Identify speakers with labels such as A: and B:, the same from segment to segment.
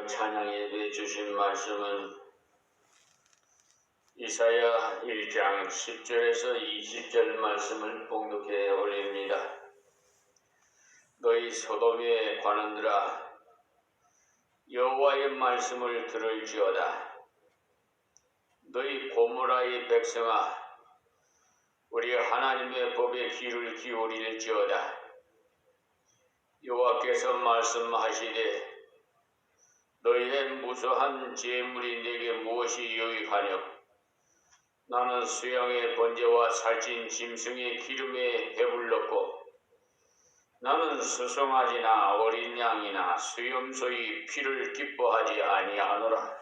A: 오늘 찬양 예배 주신 말씀은 이사야 1장 10절에서 20절 말씀을 봉독해 올립니다. 너희 소돔의 관원들아, 여호와의 말씀을 들을지어다. 너희 고모라의 백성아, 우리 하나님의 법에 귀를 기울일지어다. 여호와께서 말씀하시되 너희의 무수한 재물이 내게 무엇이 유익하뇨? 나는 수양의 번제와 살찐 짐승의 기름에 배불렀고 나는 수송아지나 어린 양이나 수염소의 피를 기뻐하지 아니하노라.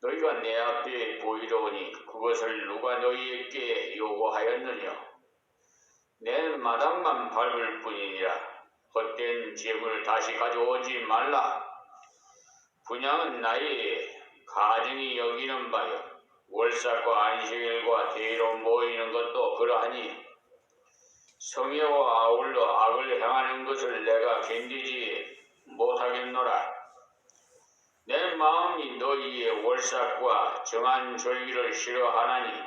A: 너희가 내 앞에 보이러 오니 그것을 누가 너희에게 요구하였느냐? 내 마당만 밟을 뿐이니라. 헛된 재물 다시 가져오지 말라. 분양은 나의 가증이 여기는 바요. 월삭과 안식일과 대의로 모이는 것도 그러하니 성회와 아울러 악을 행하는 것을 내가 견디지 못하겠노라. 내 마음이 너희의 월삭과 정한 절기를 싫어하나니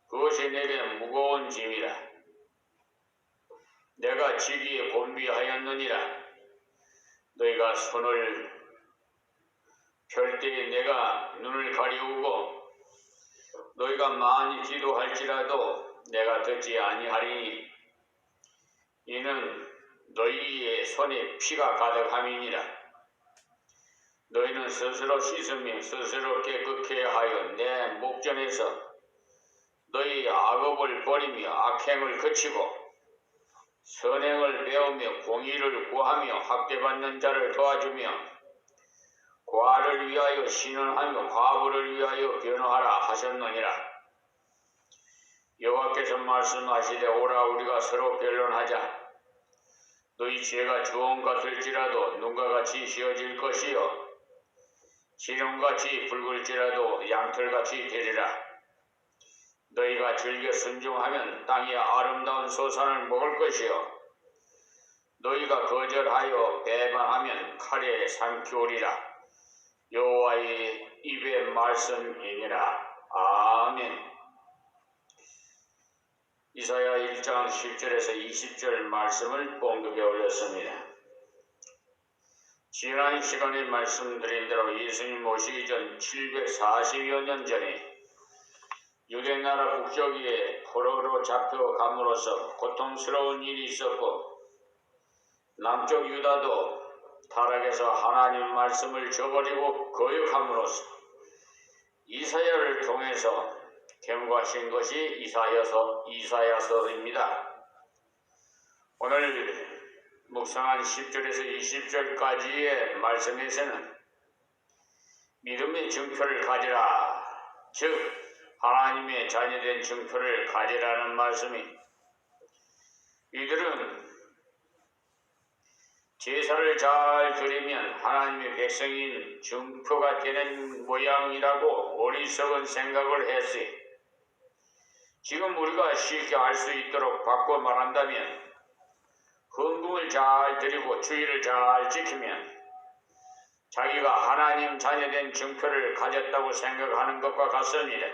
A: 그것이 내게 무거운 짐이라. 내가 지기에 곤비하였느니라. 너희가 손을 펼 때에 내가 눈을 가리우고 너희가 많이 기도할지라도 내가 듣지 아니하리니 이는 너희의 손에 피가 가득함이니라. 너희는 스스로 씻으며 스스로 깨끗게 하여 내 목전에서 너희 악업을 버리며 악행을 그치고 선행을 배우며 공의를 구하며 학대받는 자를 도와주며 과를 위하여 신원하며 과부를 위하여 변호하라 하셨느니라. 여호와께서 말씀하시되 오라 우리가 서로 변론하자. 너희 죄가 주홍 같을지라도 눈과 같이 휘어질 것이요 지름같이 붉을지라도 양털같이 되리라. 너희가 즐겨 순종하면 땅의 아름다운 소산을 먹을 것이요 너희가 거절하여 배반하면 칼에 삼키오리라. 여호와의 입의 말씀이니라. 아멘. 이사야 1장 10절에서 20절 말씀을 봉독해 올렸습니다. 지난 시간에 말씀드린 대로 예수님 오시기 전 740여 년 전에 유대나라 북쪽에 포로로 잡혀감으로써 고통스러운 일이 있었고 남쪽 유다도 타락해서 하나님 말씀을 저버리고 거역함으로써 이사야를 통해서 경고하신 것이 이사야서입니다. 오늘 묵상한 10절에서 20절까지의 말씀에서는 믿음의 증표를 가지라, 즉 하나님의 자녀된 증표를 가지라는 말씀이, 이들은 제사를 잘 드리면 하나님의 백성인 증표가 되는 모양이라고 어리석은 생각을 했어요. 지금 우리가 쉽게 알 수 있도록 바꿔 말한다면 헌금을 잘 드리고 주의를 잘 지키면 자기가 하나님 자녀된 증표를 가졌다고 생각하는 것과 같습니다.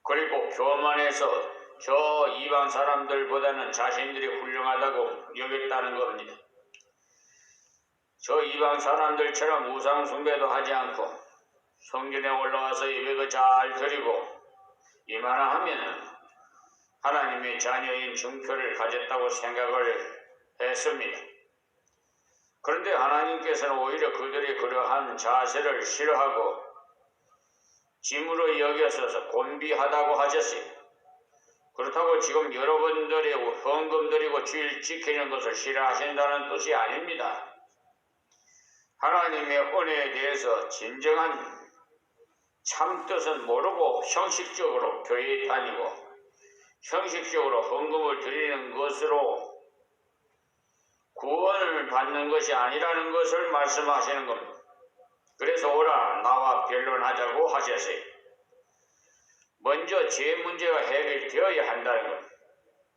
A: 그리고 교만해서 저 이방 사람들보다는 자신들이 훌륭하다고 여겼다는 겁니다. 저 이방 사람들처럼 우상 숭배도 하지 않고 성전에 올라와서 예배도 잘 드리고 이만한 하면 하나님의 자녀인 증표를 가졌다고 생각을 했습니다. 그런데 하나님께서는 오히려 그들의 그러한 자세를 싫어하고 짐으로 여겨서 곤비하다고 하셨어요. 그렇다고 지금 여러분들의 헌금 드리고 주일 지키는 것을 싫어하신다는 뜻이 아닙니다. 하나님의 은혜에 대해서 진정한 참뜻은 모르고 형식적으로 교회에 다니고 형식적으로 헌금을 드리는 것으로 구원을 받는 것이 아니라는 것을 말씀하시는 겁니다. 그래서 오라 나와 변론하자고 하셨어요. 먼저 제 문제가 해결되어야 한다는 것.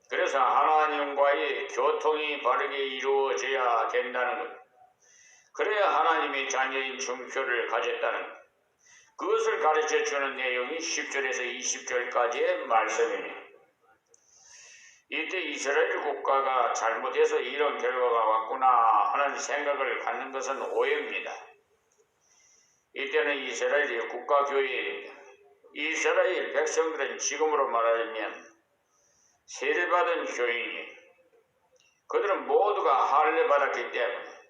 A: 그래서 하나님과의 교통이 바르게 이루어져야 된다는 것. 그래야 하나님의 자녀인 증표를 가졌다는 그것을 가르쳐주는 내용이 10절에서 20절까지의 말씀입니다. 이때 이스라엘 국가가 잘못해서 이런 결과가 왔구나 하는 생각을 갖는 것은 오해입니다. 이때는 이스라엘이 국가교회입니다. 이스라엘 백성들은 지금으로 말하면 세례받은 교인이 그들은 모두가 할례받았기 때문에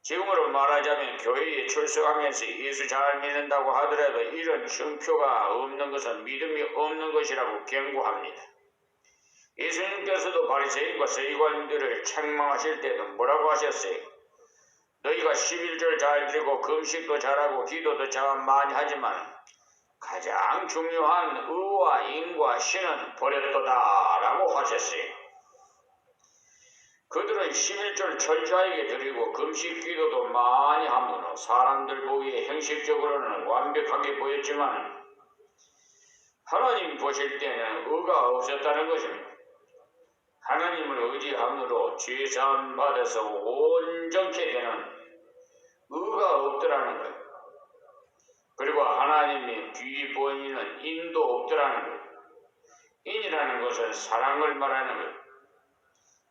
A: 지금으로 말하자면 교회에 출석하면서 예수 잘 믿는다고 하더라도 이런 증표가 없는 것은 믿음이 없는 것이라고 경고합니다. 예수님께서도 바리새인과 서기관들을 책망하실 때도 뭐라고 하셨어요? 너희가 11절 잘 드리고 금식도 잘하고 기도도 참 많이 하지만 가장 중요한 의와 인과 신은 버렸도다 라고 하셨어요. 그들은 11절 철저하게 드리고 금식 기도도 많이 하므로 사람들 보기에 형식적으로는 완벽하게 보였지만 하나님 보실 때는 의가 없었다는 것입니다. 하나님을 의지함으로 죄사함 받아서 온전케 되는 의가 없더라는 것. 그리고 하나님의 귀 보이는 인도 없더라는 것. 인이라는 것은 사랑을 말하는 것.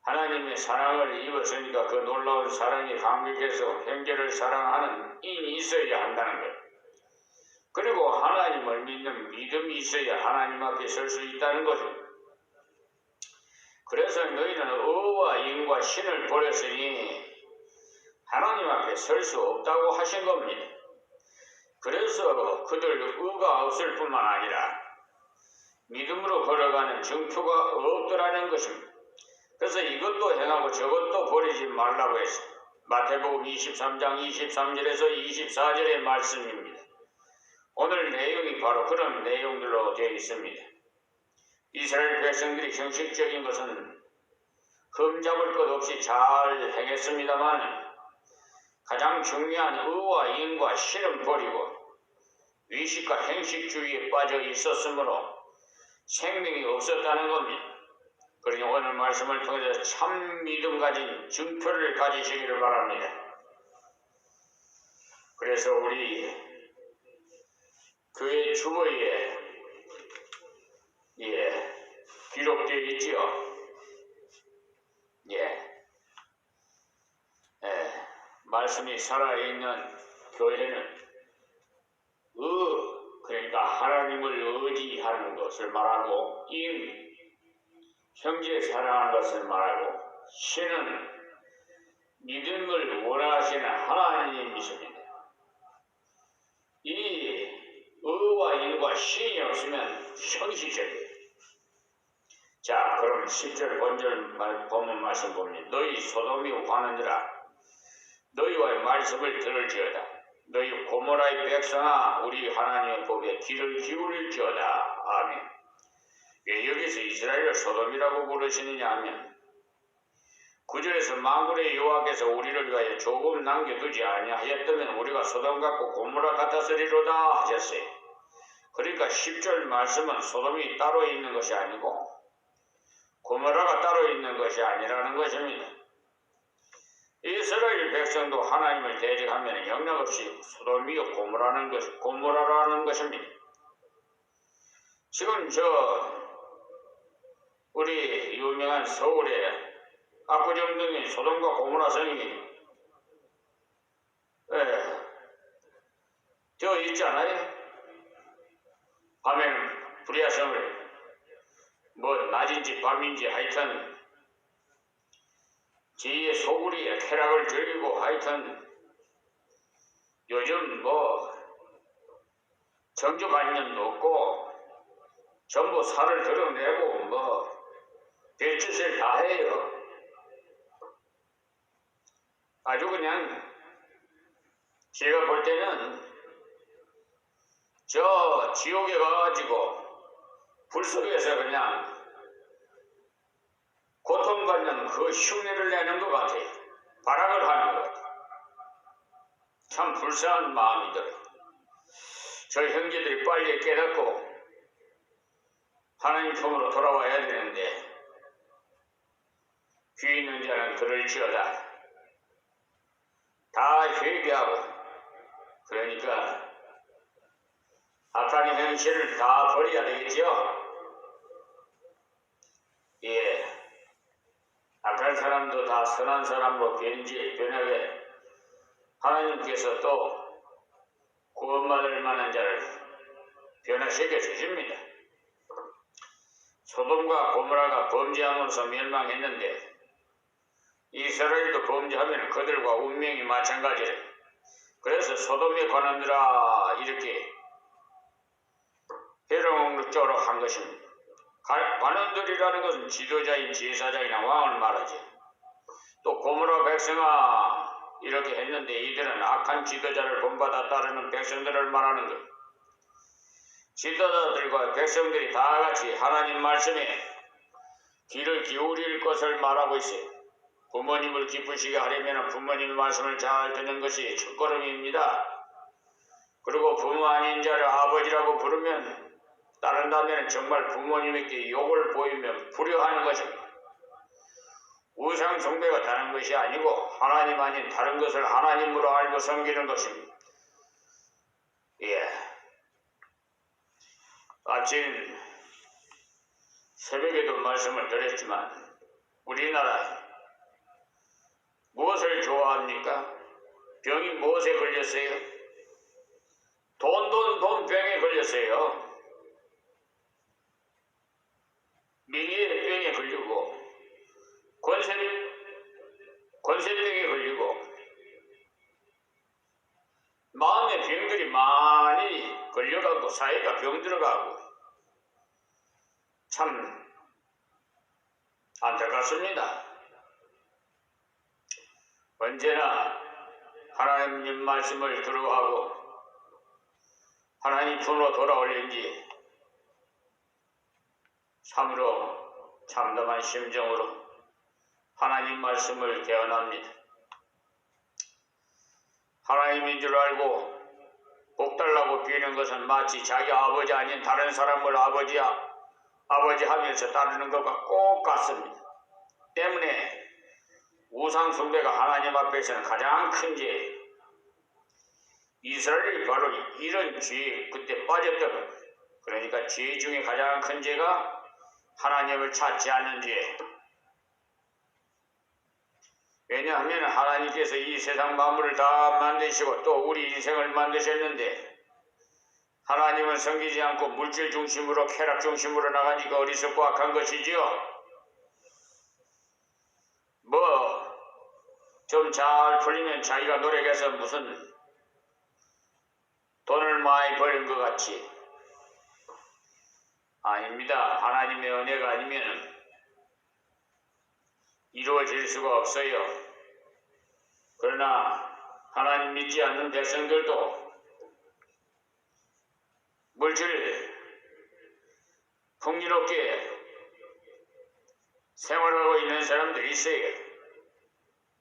A: 하나님의 사랑을 입었으니까 그 놀라운 사랑이 감격해서 형제를 사랑하는 인이 있어야 한다는 것. 그리고 하나님을 믿는 믿음이 있어야 하나님 앞에 설 수 있다는 것입니다. 그래서 너희는 의와 인과 신을 버렸으니 하나님 앞에 설 수 없다고 하신 겁니다. 그래서 그들 의가 없을 뿐만 아니라 믿음으로 걸어가는 증표가 없더라는 것입니다. 그래서 이것도 행하고 저것도 버리지 말라고 했어요. 마태복음 23장 23절에서 24절의 말씀입니다. 오늘 내용이 바로 그런 내용들로 되어 있습니다. 이스라엘 백성들이 형식적인 것은 흠잡을 것 없이 잘 행했습니다만 가장 중요한 의와 인과 신은 버리고 의식과 행식주의에 빠져 있었으므로 생명이 없었다는 겁니다. 그러니 오늘 말씀을 통해서 참 믿음 가진 증표를 가지시기를 바랍니다. 그래서 우리 교회 주보에 기록되어 있지요. 말씀이 살아있는 교회는 그러니까 하나님을 의지하는 것을 말하고 형제 사랑하는 것을 말하고 신은 믿음을 원하시는 하나님이십니다. 이 의와 인과 신이 없으면 형식적이에요. 자, 그럼 10절 본절 본문 말씀 봅니다. 너희 소돔이 화는지라 너희와의 말씀을 들을지어다. 너희 고모라의 백성아 우리 하나님의 법에 귀를 기울일지어다. 아멘. 왜 여기서 이스라엘을 소돔이라고 부르시느냐 하면 9절에서 만군의 여호와께서 우리를 위하여 조금 남겨두지 아니하였다면 우리가 소돔 같고 고모라 같았으리로다 하셨어요. 그러니까 10절 말씀은 소돔이 따로 있는 것이 아니고 고모라가 따로 있는 것이 아니라는 것입니다. 이스라엘 백성도 하나님을 대적하면 영락없이 소돔이요 고모라라는 것입니다. 지금 우리 유명한 서울의 압구정동의 소돔과 고모라 성이 되어 있잖아요. 밤에는 불야성을 낮인지 밤인지 하여튼 제2의 소굴이에 쾌락을 즐기고 하여튼 요즘 정조관념도 없고 전부 살을 드러내고 별짓을 다 해요. 아주 그냥 제가 볼 때는 저 지옥에 가가지고 불 속에서 그냥 고통받는 그 흉내를 내는 것 같아요. 발악을 하는 것 같아요. 참 불쌍한 마음이 들어요. 저희 형제들이 빨리 깨닫고 하나님 품으로 돌아와야 되는데 귀 있는 자는 들을지어다. 다 회개하고, 그러니까 악한 행실을 다 버려야 되겠죠? 예, 악한 사람도 다 선한 사람으로 변하게 하나님께서 또 구원받을 만한 자를 변화시켜 주십니다. 소돔과 고모라가 범죄하면서 멸망했는데 이스라엘도 범죄하면 그들과 운명이 마찬가지래. 그래서 소돔에 관하느라 이렇게 해를 먹도록 한 것입니다. 관원들이라는 것은 지도자인 제사장이나 왕을 말하지. 또 고모라 백성아 이렇게 했는데 이들은 악한 지도자를 본받아 따르는 백성들을 말하는 것. 지도자들과 백성들이 다 같이 하나님 말씀에 귀를 기울일 것을 말하고 있어요. 부모님을 기쁘시게 하려면 부모님의 말씀을 잘 듣는 것이 첫걸음입니다. 그리고 부모 아닌 자를 아버지라고 부르면 따른다면 정말 부모님에게 욕을 보이면 불효하는 것입니다. 우상 숭배가 다른 것이 아니고 하나님 아닌 다른 것을 하나님으로 알고 섬기는 것입니다. 예. 아침 새벽에도 말씀을 드렸지만 우리나라 무엇을 좋아합니까? 병이 무엇에 걸렸어요? 돈 병에 걸렸어요.名예의 병에 걸리고 권세병에 걸리고 마음의 병들이 많이 걸려가고 사회가 병들어가고 참 안타깝습니다. 언제나 하나님 말씀을 들어하고 하나님 품으로 돌아올는지 참으로 참담한 심정으로 하나님 말씀을 대언합니다. 하나님인 줄 알고 복달라고 비는 것은 마치 자기 아버지 아닌 다른 사람을 아버지 하면서 따르는 것과 꼭 같습니다. 때문에 우상 숭배가 하나님 앞에서는 가장 큰 죄예요. 이스라엘이 바로 이런 죄에 그때 빠졌던 겁니다. 그러니까 죄 중에 가장 큰 죄가 하나님을 찾지 않는 죄. 왜냐하면 하나님께서 이 세상 만물을 다 만드시고 또 우리 인생을 만드셨는데 하나님은 섬기지 않고 물질 중심으로 쾌락 중심으로 나가니까 어리석고 악한 것이지요. 좀 잘 풀리면 자기가 노력해서 무슨 돈을 많이 버린 것 같이. 아닙니다. 하나님의 은혜가 아니면 이루어질 수가 없어요. 그러나 하나님 믿지 않는 백성들도 물질 풍요롭게 생활하고 있는 사람들이 있어요.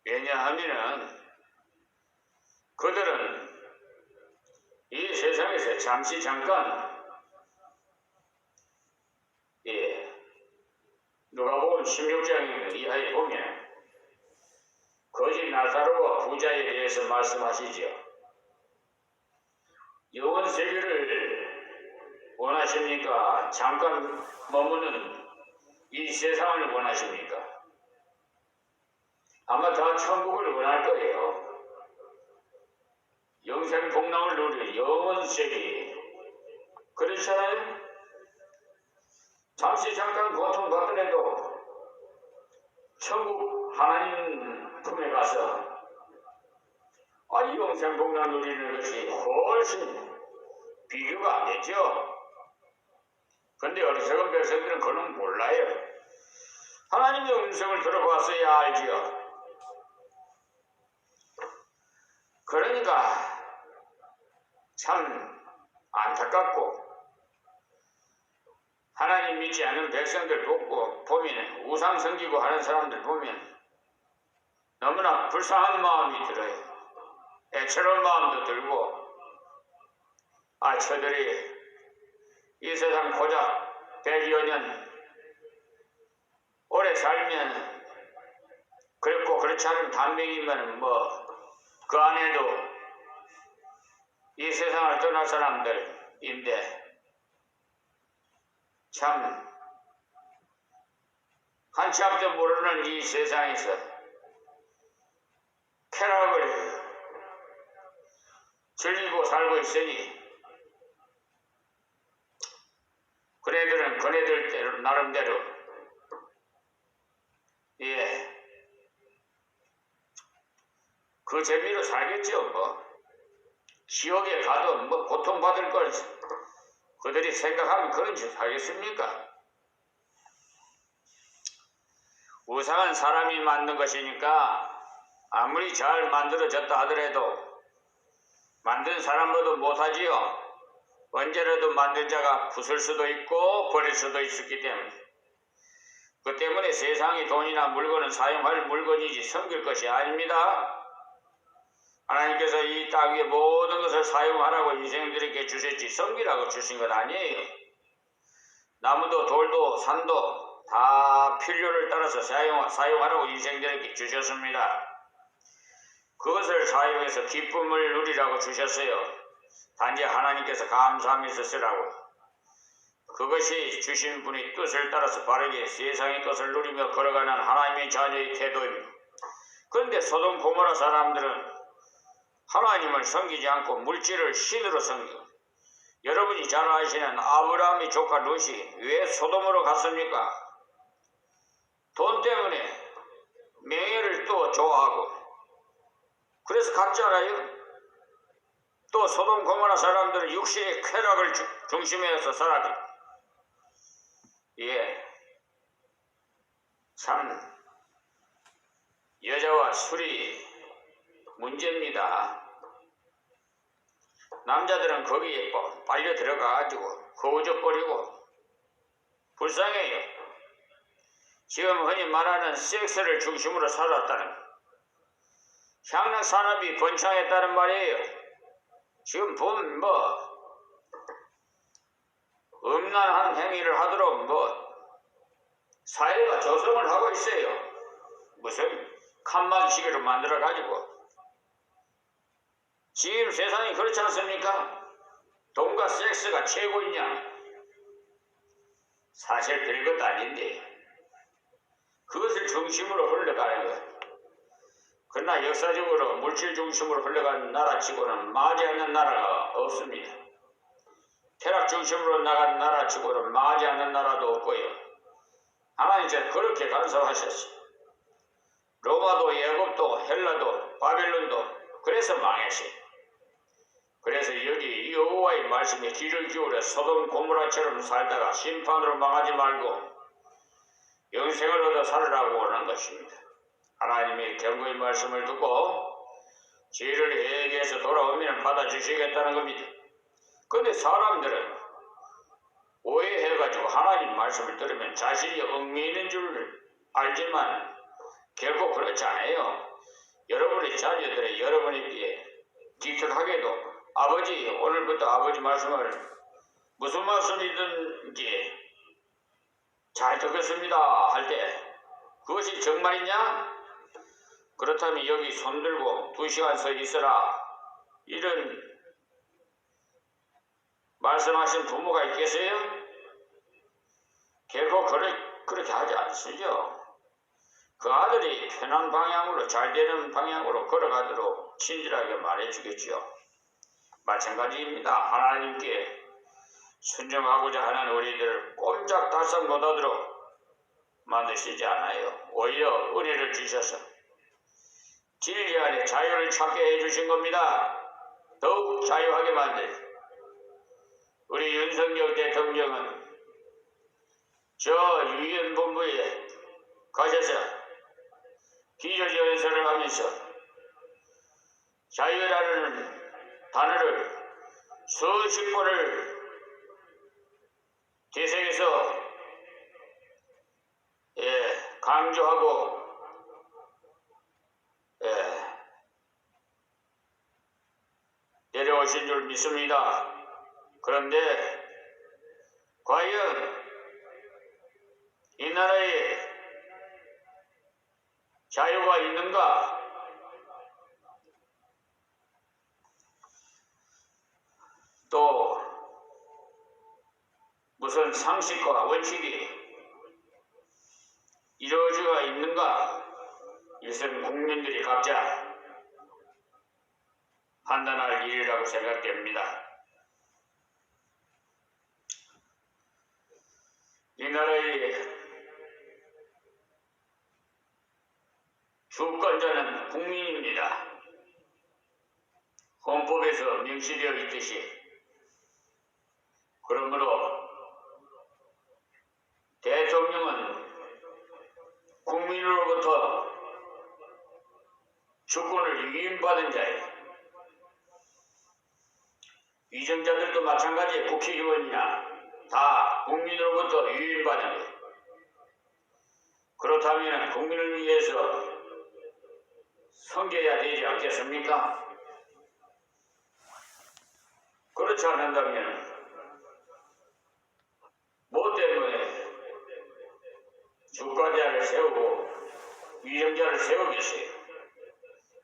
A: 왜냐하면 그들은 이 세상에서 잠시 잠깐 누가복음 16장 이하에 보면 거짓 나사로와 부자에 대해서 말씀하시죠. 영원 세계를 원하십니까? 잠깐 머무는 이 세상을 원하십니까? 아마 다 천국을 원할 거예요. 영생 복락을 누릴 영원 세계. 그렇잖아요? 잠시 잠깐 고통받더라도 천국 하나님 품에 가서 이 영생 복락 누리는 것이 훨씬 비교가 안 되죠. 근데 어리석은 백성들은 그건 몰라요. 하나님의 음성을 들어봤어야 알지요. 그러니까 참 안타깝고 하나님 믿지 않는 백성들 보면 우상 섬기고 하는 사람들 보면 너무나 불쌍한 마음이 들어요. 애처로운 마음도 들고 저들이 이 세상 고작 100여 년 오래 살면 그렇고 그렇지 않은 단명이면 그 안에도 이 세상을 떠날 사람들인데 참 한치 앞도 모르는 이 세상에서 쾌락을 즐기고 살고 있으니 그네들은 그네들 나름대로 그 재미로 살겠죠. 뭐 지옥에 가도 뭐 고통받을 걸 그들이 생각하면 그런 짓 하겠습니까? 우상은 사람이 만든 것이니까 아무리 잘 만들어졌다 하더라도 만든 사람보다 못하지요. 언제라도 만든 자가 부술 수도 있고 버릴 수도 있었기 때문에 그 때문에 세상의 돈이나 물건은 사용할 물건이지 섬길 것이 아닙니다. 하나님께서 이 땅 위에 모든 것을 사용하라고 인생들에게 주셨지 섬기라고 주신 건 아니에요. 나무도 돌도 산도 다 필요를 따라서 사용하라고 인생들에게 주셨습니다. 그것을 사용해서 기쁨을 누리라고 주셨어요. 단지 하나님께서 감사하면서 쓰라고. 그것이 주신 분의 뜻을 따라서 바르게 세상의 것을 누리며 걸어가는 하나님의 자녀의 태도입니다. 그런데 소돔 고모라 사람들은 하나님을 섬기지 않고 물질을 신으로 섬기고 여러분이 잘 아시는 아브라함의 조카 롯이 왜 소돔으로 갔습니까? 돈 때문에 명예를 또 좋아하고 그래서 갔잖아요. 또 소돔 고모라 사람들은 육신의 쾌락을 중심에서 살았죠. 참 여자와 술이 문제입니다. 남자들은 거기에 빨려 들어가가지고 거우적거리고 불쌍해요. 지금 흔히 말하는 섹스를 중심으로 살았다는 향락 산업이 번창했다는 말이에요. 지금 보면 음란한 행위를 하도록 사회가 조성을 하고 있어요. 무슨 칸막이시계로 만들어가지고 지금 세상이 그렇지 않습니까? 돈과 섹스가 최고이냐? 사실 별것도 아닌데 그것을 중심으로 흘러가는 것. 그러나 역사적으로 물질 중심으로 흘러가는 나라치고는 마지 않는 나라가 없습니다. 쾌락 중심으로 나간 나라치고는 마지 않는 나라도 없고요. 하나님께서 그렇게 간섭하셨어요. 로마도 애굽도 헬라도 바벨론도 그래서 망했어요. 그래서 여기 여호와의 말씀에 귀를 기울여 소돔 고모라처럼 살다가 심판으로 망하지 말고 영생을 얻어 살으라고 하는 것입니다. 하나님의 경고의 말씀을 듣고 죄를 회개해서 돌아오면 받아주시겠다는 겁니다. 그런데 사람들은 오해해가지고 하나님 말씀을 들으면 자신이 얽매이는 줄 알지만 결코 그렇지 않아요. 여러분의 자녀들의 여러분에게 기특하게도 아버지 오늘부터 아버지 말씀을 무슨 말씀이든지 잘 듣겠습니다 할 때 그것이 정말이냐? 그렇다면 여기 손들고 2시간 서 있어라 이런 말씀하신 부모가 있겠어요? 결코 그렇게 하지 않으시죠. 그 아들이 편한 방향으로 잘 되는 방향으로 걸어가도록 친절하게 말해주겠지요. 마찬가지입니다. 하나님께 순종하고자 하는 우리들을 꼼짝달싹 못하도록 만드시지 않아요. 오히려 은혜를 주셔서 진리 안에 자유를 찾게 해주신 겁니다. 더욱 자유하게 만들. 우리 윤석열 대통령은 저 유엔 본부에 가셔서 기조연설을 하면서 자유라는 단어를 수십 번을 되새겨서 강조하고 내려오신 줄 믿습니다. 그런데 과연 이 나라에 자유가 있는가? 우선 상식과 원칙이 이루어져가 있는가? 이것은 국민들이 각자 판단할 일이라고 생각됩니다. 이 나라의 주권자는 국민입니다. 헌법에서 명시되어 있듯이. 그러므로 대통령은 국민으로부터 주권을 위임받은 자예요. 위정자들도 마찬가지의 국회의원이나 다 국민으로부터 위임받은 거예요. 그렇다면 국민을 위해서 섬겨야 되지 않겠습니까? 그렇지 않는다면 뭐 때문에 주권자를 세우고 위정자를 세우겠어요?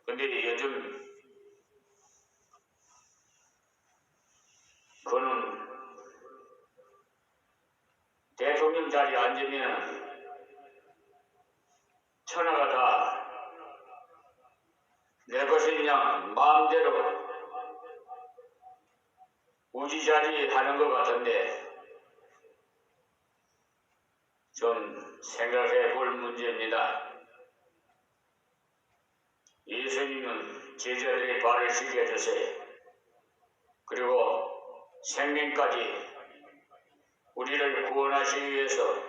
A: 근데 요즘 그는 대통령 자리에 앉으면 천하가 다 내 것이냐 마음대로 우지자리 하는 것 같은데 좀 생각해 볼 문제입니다. 예수님은 제자들의 발을 씻겨주세요. 그리고 생명까지 우리를 구원하시기 위해서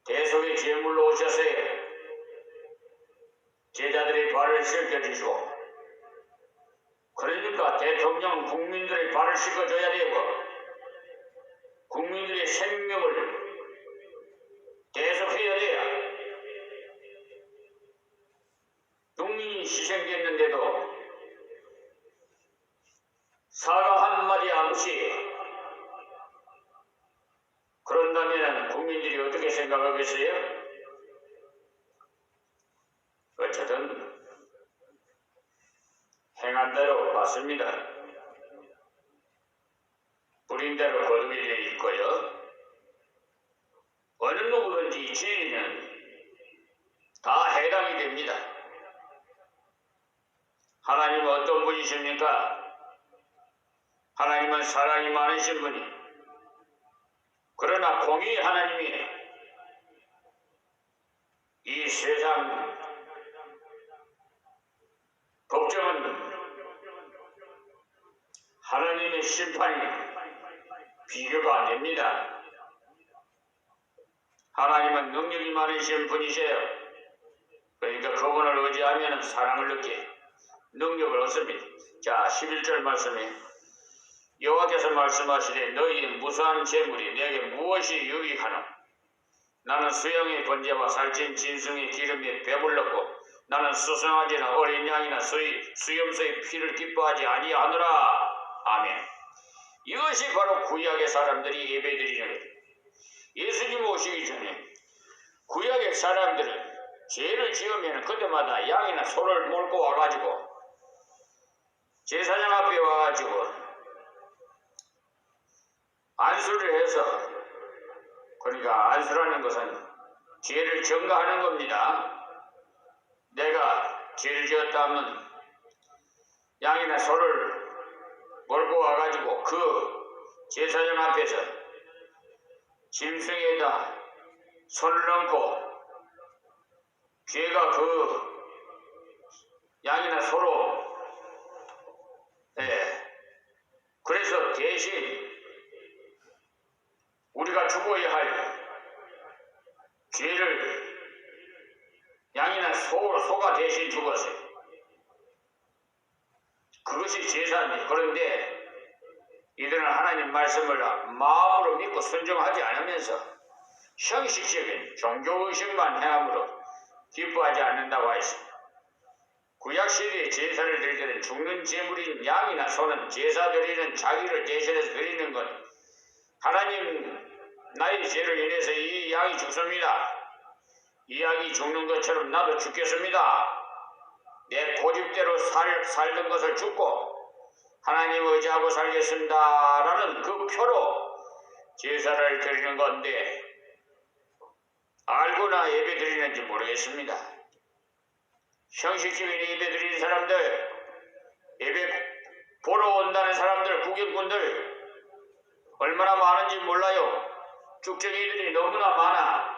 A: 대속의 제물로 오셔서 제자들의 발을 씻겨주시고, 그러니까 대통령은 국민들의 발을 씻어줘야 되고 국민들의 생명을 대속해야 돼요. 국민이 희생됐는데도 사과 한마디 없이 그런다면 국민들이 어떻게 생각하겠어요? 어쨌든 행한 대로 맞습니다. 부린 대로 거두게 되어 있고요. 어느 누구든지 죄인은 다 해당이 됩니다. 하나님은 어떤 분이십니까? 하나님은 사랑이 많으신 분이, 그러나 공의 하나님이 이 세상 법정은 하나님의 심판이 비교가 안 됩니다. 하나님은 능력이 많으신 분이세요. 그러니까 그분을 의지하면 사랑을 느끼 능력을 얻습니다. 자, 11절 말씀에 여호와께서 말씀하시되 너희의 무수한 재물이 내게 무엇이 유익하노? 나는 수양의 번제와 살찐 진승의 기름에 배불렀고 나는 수송아지나 어린 양이나 수염소의 피를 기뻐하지 아니하노라. 아멘. 이것이 바로 구약의 사람들이 예배드리는 거예요. 예수님 오시기 전에 구약의 사람들은 죄를 지으면 그때마다 양이나 소를 몰고 와가지고 제사장 앞에 와가지고 안수를 해서, 그러니까 안수라는 것은 죄를 증거하는 겁니다. 내가 죄를 지었다면 양이나 소를 몰고 와가지고 그 제사장 앞에서 짐승에다 손을 얹고 죄가 그 양이나 소로, 그래서 대신 우리가 죽어야 할 죄를 양이나 소가 대신 죽었어요. 그것이 제사입니다. 그런데 이들은 하나님 말씀을 마음으로 믿고 순종하지 않으면서 형식적인 종교의식만 행함으로 기뻐하지 않는다고 하였습니다. 구약시대에 제사를 드릴 때는 죽는 제물인 양이나 소는 제사 드리는 자기를 대신해서 드리는 것, 하나님 나의 죄를 인해서 이 양이 죽습니다. 이 양이 죽는 것처럼 나도 죽겠습니다. 내 고집대로 살던 것을 죽고 하나님 의지하고 살겠습니다 라는 그 표로 제사를 드리는 건데 알고나 예배 드리는지 모르겠습니다. 형식적인 예배 드리는 사람들, 예배 보러 온다는 사람들, 구경꾼들 얼마나 많은지 몰라요. 쭉정이들이 너무나 많아.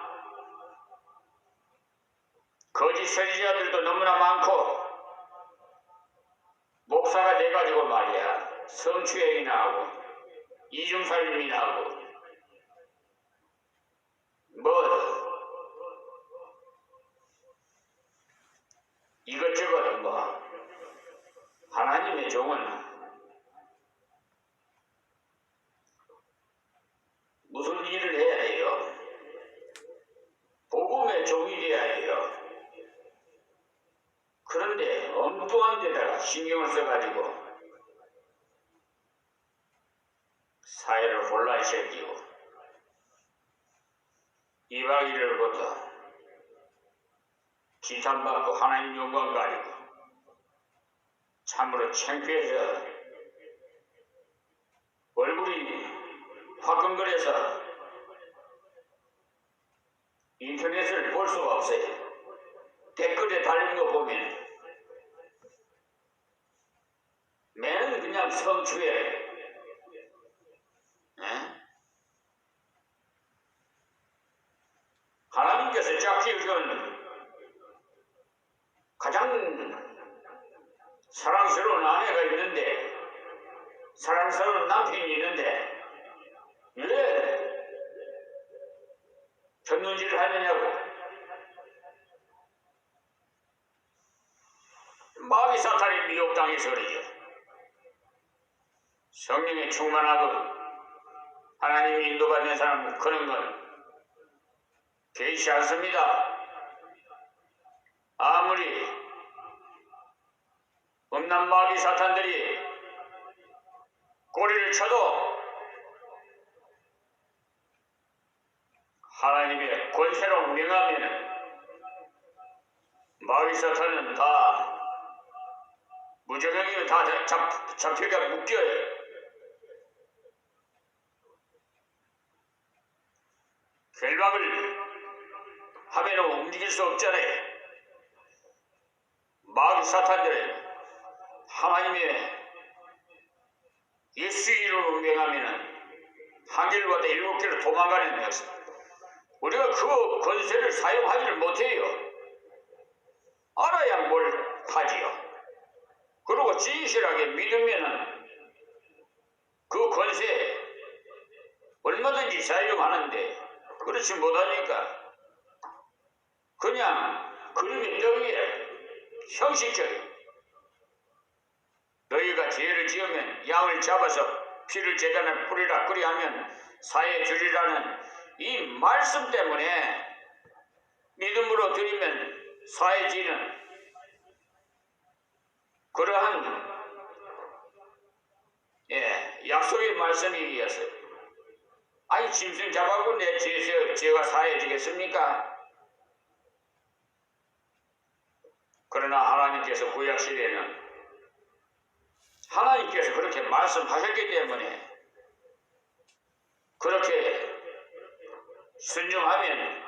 A: 거짓 선지자들도 너무나 많고 목사가 돼가지고 말이야 성추행이나 하고 이중살림이나 하고 이것저것 하나님의 종은 무슨 일을 해야 해요? 복음의 종이 돼야 해요. 그런데 엉뚱한 데다가 신경을 써가지고 사회를 혼란시키고 이방인으로부터 지탄받고 하나님 영광 가리고 참으로 창피해서 얼굴이 화끈거려서 인터넷을 볼 수가 없어요. 댓글에 달린 거 보면 매는 그냥 성추행. 하나님께서 짝지으신 가장 사랑스러운 아내가 있는데 사랑스러운 남편이 있는데 왜 전눈질을 하느냐고. 마귀 사탄이 미혹당해서 그러죠. 성령의 충만하고 하나님이 인도받는 사람은 그런 건 개의치 않습니다. 아무리 음란 마귀 사탄들이 꼬리를 쳐도 하나님의 권세로 명하면 마귀 사탄은 다 무저명이면 다 잡혀가 묶여요. 결박을 하면 움직일 수 없잖아요. 마귀 사탄들은 하나님의 예수 이름으로 명하면 한 길로 갔다 7길로 도망가는 것입니다. 우리가 그 권세를 사용하지를 못해요. 알아야 뭘 하지요. 그리고 진실하게 믿으면은 그 권세 얼마든지 사용하는데 그렇지 못하니까 그냥 그림의 떡이에 형식적인 너희가 죄를 지으면 양을 잡아서 피를 제단에 뿌리라 그리하면 사해 주리라는 이 말씀 때문에 믿음으로 드리면 사해지는 그러한 약속의 말씀이었어요. 아니 짐승 잡아고 내 죄가 사해지겠습니까? 그러나 하나님께서 구약시대에는 하나님께서 그렇게 말씀하셨기 때문에 그렇게 순종하면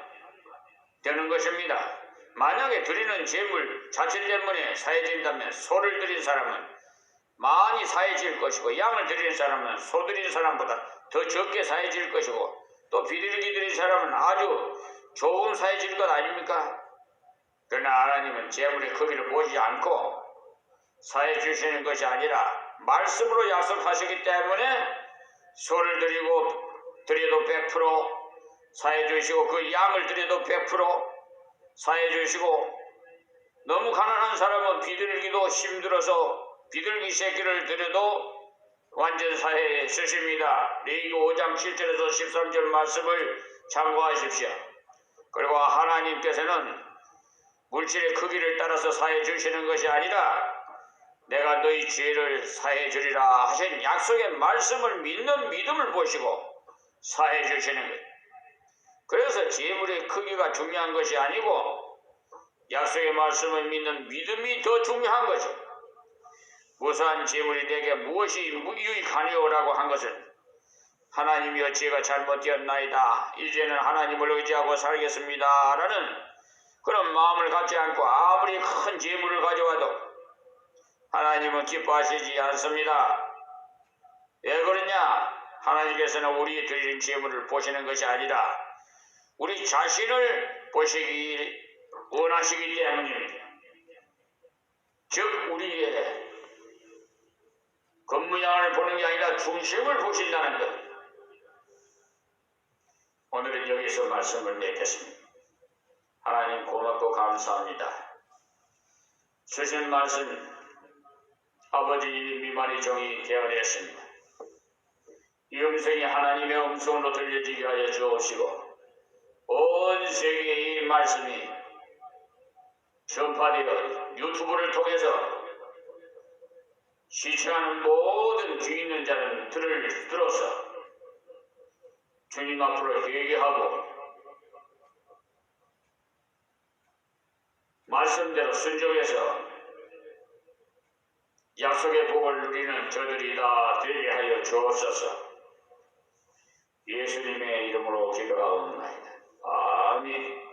A: 되는 것입니다. 만약에 드리는 제물 자체 때문에 사해진다면 소를 드린 사람은 많이 사해질 것이고 양을 드리는 사람은 소 드린 사람보다 더 적게 사해질 것이고 또 비둘기 드린 사람은 아주 좋은 사해질 것 아닙니까? 그러나 하나님은 제물의 크기를 보지 않고 사해 주시는 것이 아니라 말씀으로 약속하시기 때문에 소를 드려도 100% 사해 주시고 그 양을 드려도 100% 사해 주시고 너무 가난한 사람은 비둘기도 힘들어서 비둘기 새끼를 드려도 완전 사해에 쓰십니다. 레위기 5장 7절에서 13절 말씀을 참고하십시오. 그리고 하나님께서는 물질의 크기를 따라서 사해 주시는 것이 아니라 내가 너희 죄를 사해 주리라 하신 약속의 말씀을 믿는 믿음을 보시고 사해 주시는 것. 그래서 제물의 크기가 중요한 것이 아니고 약속의 말씀을 믿는 믿음이 더 중요한 거죠. 무사한 제물이 내게 무엇이 유익하니오라고 한 것은 하나님이여 제가 잘못되었나이다. 이제는 하나님을 의지하고 살겠습니다. 라는 그런 마음을 갖지 않고 아무리 큰 재물을 가져와도 하나님은 기뻐하시지 않습니다. 왜 그러냐? 하나님께서는 우리 드리는 재물을 보시는 것이 아니라 우리 자신을 보시기 원하시기 때문입니다. 즉 우리의 겉모양을 보는 게 아니라 중심을 보신다는 것. 오늘은 여기서 말씀을 맺겠습니다. 하나님 고맙고 감사합니다. 주신 말씀 아버지 미만의 종이 되어냈습니다. 이 음성이 하나님의 음성으로 들려지게 하여 주옵시고 온 세계에 이 말씀이 전파되어 유튜브를 통해서 시청하는 모든 귀 있는 자는 들어서 주님 앞으로 회개하고 말씀대로 순종해서 약속의 복을 누리는 저들이 다 되게 하여 주옵소서. 예수님의 이름으로 기도하옵나이다. 아멘.